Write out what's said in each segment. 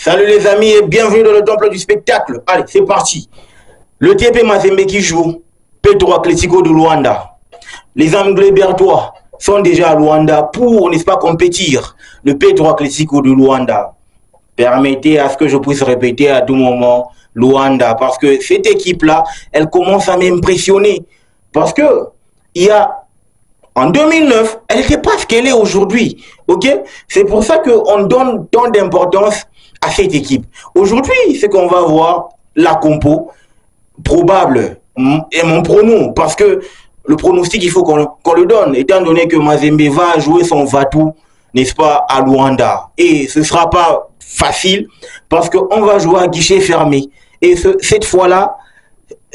Salut les amis et bienvenue dans le temple du spectacle. Allez, c'est parti. Le TP Mazembe qui joue, Petro Atlético de Luanda. Les Anglais bertois sont déjà à Luanda pour, n'est-ce pas, compétir. Le Petro Atlético de Luanda. Permettez à ce que je puisse répéter à tout moment Luanda, parce que cette équipe-là, elle commence à m'impressionner. Parce que en 2009, elle n'était pas ce qu'elle est aujourd'hui. Ok? C'est pour ça qu'on donne tant d'importance à cette équipe. Aujourd'hui, c'est qu'on va voir la compo probable et mon prono, parce que le pronostic, il faut qu'on le donne, étant donné que Mazembe va jouer son Vatou, n'est-ce pas, à Luanda. Et ce ne sera pas facile, parce qu'on va jouer à guichet fermé. Et cette fois-là,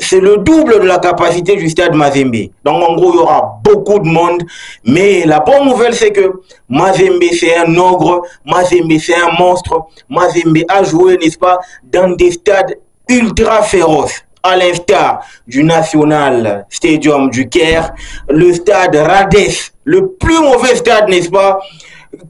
c'est le double de la capacité du stade Mazembe. Donc, en gros, il y aura beaucoup de monde. Mais la bonne nouvelle, c'est que Mazembe, c'est un ogre. Mazembe, c'est un monstre. Mazembe a joué, n'est-ce pas, dans des stades ultra féroces. À l'instar du National Stadium du Caire, le stade Rades, le plus mauvais stade, n'est-ce pas,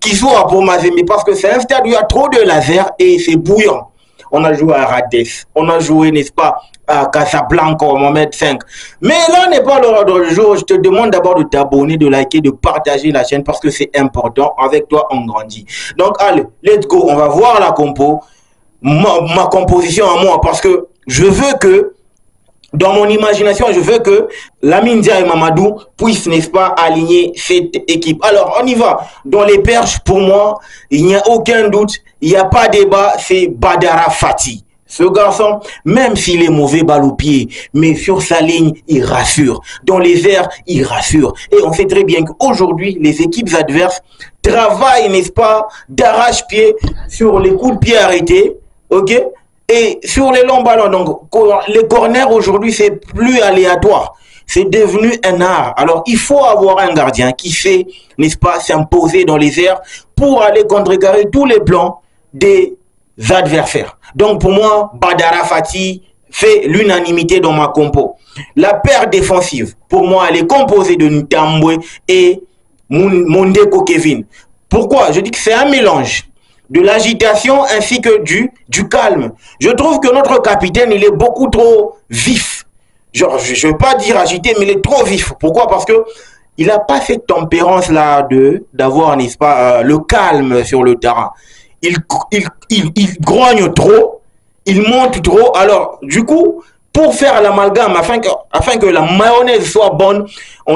qui soit pour Mazembe, parce que c'est un stade où il y a trop de lasers et c'est bouillant. On a joué à Rades, on a joué, n'est-ce pas, à Casablanca au Mohamed V. Mais là n'est pas l'ordre du jour. Je te demande d'abord de t'abonner, de liker, de partager la chaîne parce que c'est important. Avec toi, on grandit. Donc, allez, let's go. On va voir la compo, ma composition à moi, parce que je veux que, dans mon imagination, je veux que Lamine Dia et Mamadou puissent, n'est-ce pas, aligner cette équipe. Alors, on y va. Dans les perches, pour moi, il n'y a aucun doute, il n'y a pas débat, c'est Badara Fati. Ce garçon, même s'il est mauvais balle au pied, mais sur sa ligne, il rassure. Dans les airs, il rassure. Et on sait très bien qu'aujourd'hui, les équipes adverses travaillent, n'est-ce pas, d'arrache-pied sur les coups de pied arrêtés, ok? Et sur les longs ballons, donc les corners aujourd'hui, c'est plus aléatoire. C'est devenu un art. Alors, il faut avoir un gardien qui sait, n'est-ce pas, s'imposer dans les airs pour aller contrecarrer tous les plans des adversaires. Donc, pour moi, Badara Fati fait l'unanimité dans ma compo. La paire défensive, pour moi, elle est composée de Ntambwe et Mondeko Kevin. Pourquoi? Je dis que c'est un mélange de l'agitation ainsi que du calme. Je trouve que notre capitaine, il est beaucoup trop vif. Genre, je ne veux pas dire agité, mais il est trop vif. Pourquoi? Parce que il n'a pas cette tempérance-là d'avoir, n'est-ce pas, le calme sur le terrain. Il grogne trop, il monte trop. Alors, du coup, pour faire l'amalgame, afin que la mayonnaise soit bonne,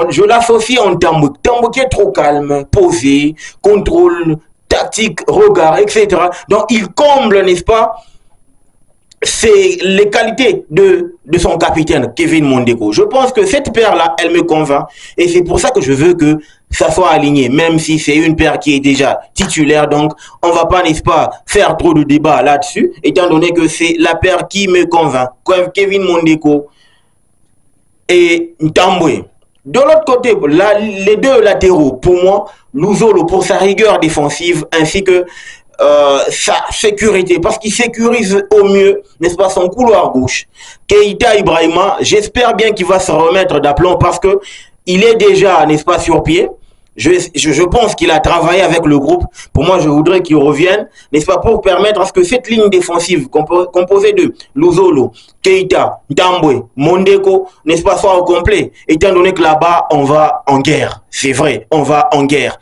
je l'associe en Ntambwe. Ntambwe qui est trop calme, posé, contrôle, tactique, regard, etc. Donc, il comble, n'est-ce pas, c'est les qualités de son capitaine, Kevin Mondeko. Je pense que cette paire-là, elle me convainc. Et c'est pour ça que je veux que ça soit aligné, même si c'est une paire qui est déjà titulaire. Donc, on va pas, n'est-ce pas, faire trop de débat là-dessus, étant donné que c'est la paire qui me convainc. Kevin Mondeko et Ntambwe. De l'autre côté, les deux latéraux, pour moi, Luzolo pour sa rigueur défensive, ainsi que sa sécurité, parce qu'il sécurise au mieux, n'est-ce pas, son couloir gauche. Keita Ibrahima, j'espère bien qu'il va se remettre d'aplomb parce que il est déjà, n'est-ce pas, sur pied. Je pense qu'il a travaillé avec le groupe. Pour moi, je voudrais qu'il revienne, n'est-ce pas, pour permettre à ce que cette ligne défensive composée de Luzolo, Keita, Ntambwe, Mondeko, n'est-ce pas, soit au complet. Étant donné que là-bas, on va en guerre. C'est vrai, on va en guerre.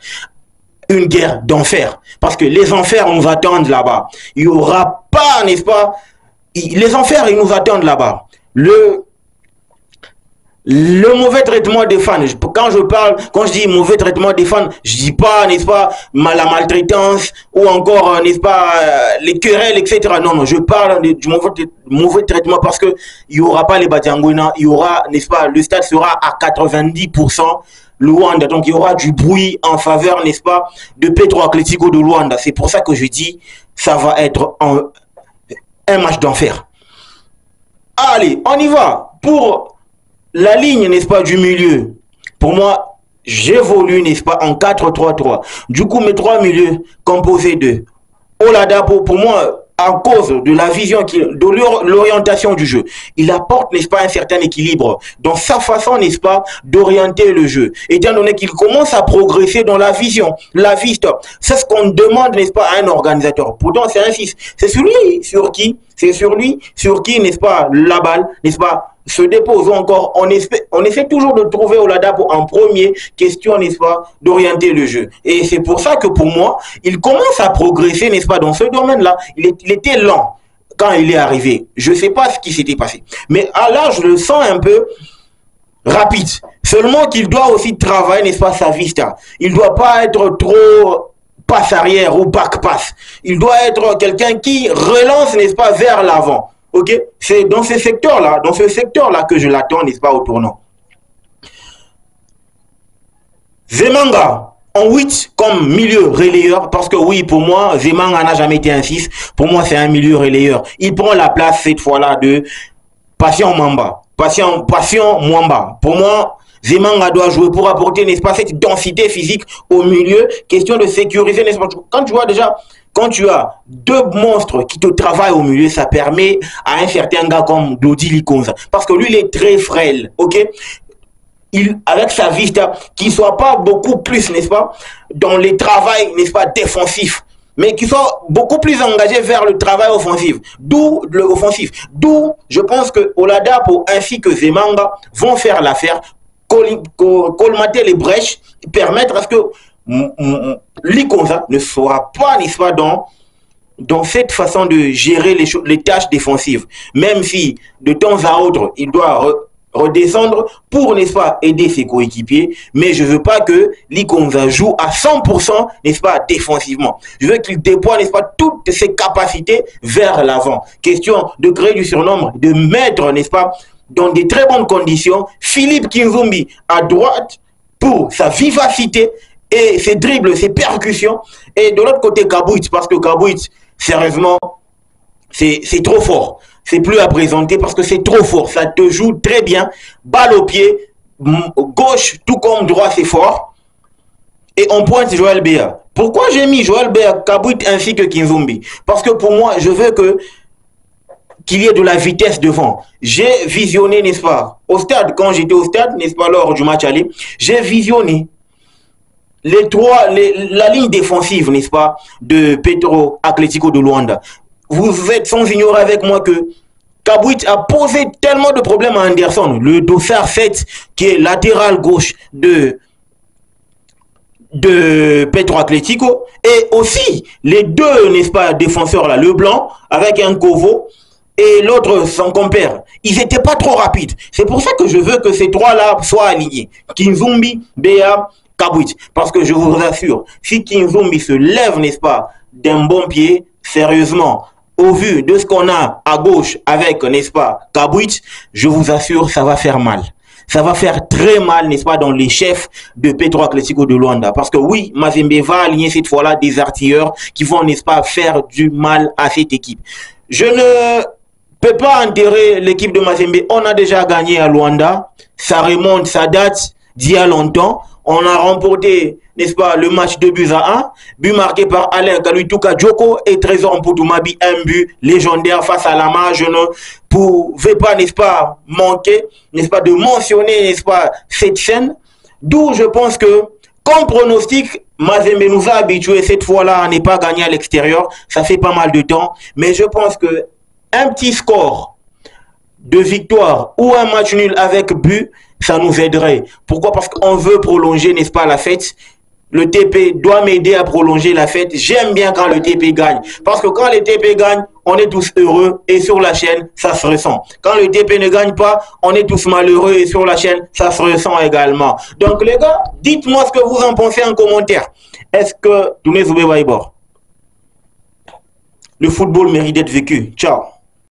Une guerre d'enfer. Parce que les enfers nous attendent là-bas. Il n'y aura pas, n'est-ce pas, les enfers, ils nous attendent là-bas. Le mauvais traitement des fans, quand je dis mauvais traitement des fans, je dis pas, n'est-ce pas, la maltraitance ou encore, n'est-ce pas, les querelles, etc. Non, je parle du mauvais traitement parce que il y aura pas les Badiangouina, il y aura, n'est-ce pas, le stade sera à 90% Luanda, donc il y aura du bruit en faveur, n'est-ce pas, de Petro Atlético de Luanda. C'est pour ça que je dis, ça va être un match d'enfer. Allez, on y va pour la ligne, n'est-ce pas, du milieu. Pour moi, j'évolue, n'est-ce pas, en 4-3-3. Du coup, mes trois milieux composés de Oladapo, pour moi, à cause de la vision, de l'orientation du jeu, il apporte, n'est-ce pas, un certain équilibre dans sa façon, n'est-ce pas, d'orienter le jeu. Étant donné qu'il commence à progresser dans la vision, la viste, c'est ce qu'on demande, n'est-ce pas, à un organisateur. Pourtant, c'est un 6. C'est sur lui sur qui, n'est-ce pas, la balle, n'est-ce pas, se dépose encore. On essaie toujours de trouver Oladapo en premier question, n'est-ce pas, d'orienter le jeu. Et c'est pour ça que pour moi, il commence à progresser, n'est-ce pas, dans ce domaine-là. Il était lent quand il est arrivé. Je ne sais pas ce qui s'était passé. Mais là, je le sens un peu rapide. Seulement qu'il doit aussi travailler, n'est-ce pas, sa vista. Il ne doit pas être trop passe arrière ou back pass. Il doit être quelqu'un qui relance, n'est-ce pas, vers l'avant. Ok, c'est dans ce secteur-là, que je l'attends, n'est-ce pas, au tournant. Zemanga en 8 comme milieu relayeur, parce que oui, pour moi, Zemanga n'a jamais été un 6. Pour moi, c'est un milieu relayeur. Il prend la place cette fois-là de Patient Mwamba. Patient Mwamba. Pour moi, Zemanga doit jouer pour apporter, n'est-ce pas, cette densité physique au milieu. Question de sécuriser, n'est-ce pas. Quand tu vois déjà, quand tu as deux monstres qui te travaillent au milieu, ça permet à un certain gars comme Dodi Likonza. Parce que lui, il est très frêle, ok? Avec sa vista, qu'il ne soit pas beaucoup plus, n'est-ce pas, dans les travails, n'est-ce pas, défensifs, mais qu'il soit beaucoup plus engagé vers le travail offensif. D'où je pense que Oladapo ainsi que Zemanga vont faire l'affaire, colmater les brèches, permettre à ce que Likonza ne soit pas, n'est-ce pas, dans cette façon de gérer les tâches défensives. Même si, de temps à autre, il doit redescendre pour, n'est-ce pas, aider ses coéquipiers. Mais je ne veux pas que Likonza joue à 100%, n'est-ce pas, défensivement. Je veux qu'il déploie, n'est-ce pas, toutes ses capacités vers l'avant. Question de créer du surnombre, de mettre, n'est-ce pas, dans des très bonnes conditions, Philippe Kinzombie à droite pour sa vivacité et ses dribbles, ses percussions, et de l'autre côté Kabouit, parce que Kabouit, sérieusement, c'est trop fort. C'est plus à présenter parce que c'est trop fort. Ça te joue très bien. Balle au pied, gauche tout comme droit, c'est fort. Et on pointe Joël Béa. Pourquoi j'ai mis Joël Béa, Kabouit ainsi que Kinzombie? Parce que pour moi, je veux qu'il y ait de la vitesse devant. J'ai visionné, n'est-ce pas, au stade, quand j'étais au stade, n'est-ce pas, lors du match aller, j'ai visionné la ligne défensive, n'est-ce pas, de Petro Atlético de Luanda. Vous êtes sans ignorer avec moi que Kabouit a posé tellement de problèmes à Anderson. Le dossard 7, qui est latéral gauche de Petro Atlético, et aussi les deux, n'est-ce pas, défenseurs là, le blanc avec un Kovo et l'autre son compère, ils n'étaient pas trop rapides. C'est pour ça que je veux que ces trois-là soient alignés. Kinzombie, Béa, Kabouit. Parce que je vous assure, si Kinzombie se lève, n'est-ce pas, d'un bon pied, sérieusement, au vu de ce qu'on a à gauche avec, n'est-ce pas, Kabouit, je vous assure, ça va faire mal. Ça va faire très mal, n'est-ce pas, dans les chefs de Petro Atlético de Luanda. Parce que oui, Mazembe va aligner cette fois-là des artilleurs qui vont, n'est-ce pas, faire du mal à cette équipe. Je ne peux pas enterrer l'équipe de Mazembe. On a déjà gagné à Luanda. Ça remonte, ça date d'il y a longtemps. On a remporté, n'est-ce pas, le match 2-1, but marqué par Alain Kaluituka Djoko et Trésor Mputumabi, un but légendaire face à Lama. Je ne pouvais pas, n'est-ce pas, manquer, n'est-ce pas, de mentionner, n'est-ce pas, cette scène. D'où je pense que, comme pronostic, Mazembe nous a habitués cette fois-là à ne pas gagner à l'extérieur. Ça fait pas mal de temps. Mais je pense que un petit score de victoire ou un match nul avec but, ça nous aiderait. Pourquoi? Parce qu'on veut prolonger, n'est-ce pas, la fête. Le TP doit m'aider à prolonger la fête. J'aime bien quand le TP gagne. Parce que quand le TP gagne, on est tous heureux et sur la chaîne, ça se ressent. Quand le TP ne gagne pas, on est tous malheureux et sur la chaîne, ça se ressent également. Donc les gars, dites-moi ce que vous en pensez en commentaire. Est-ce que le football mérite d'être vécu? Ciao.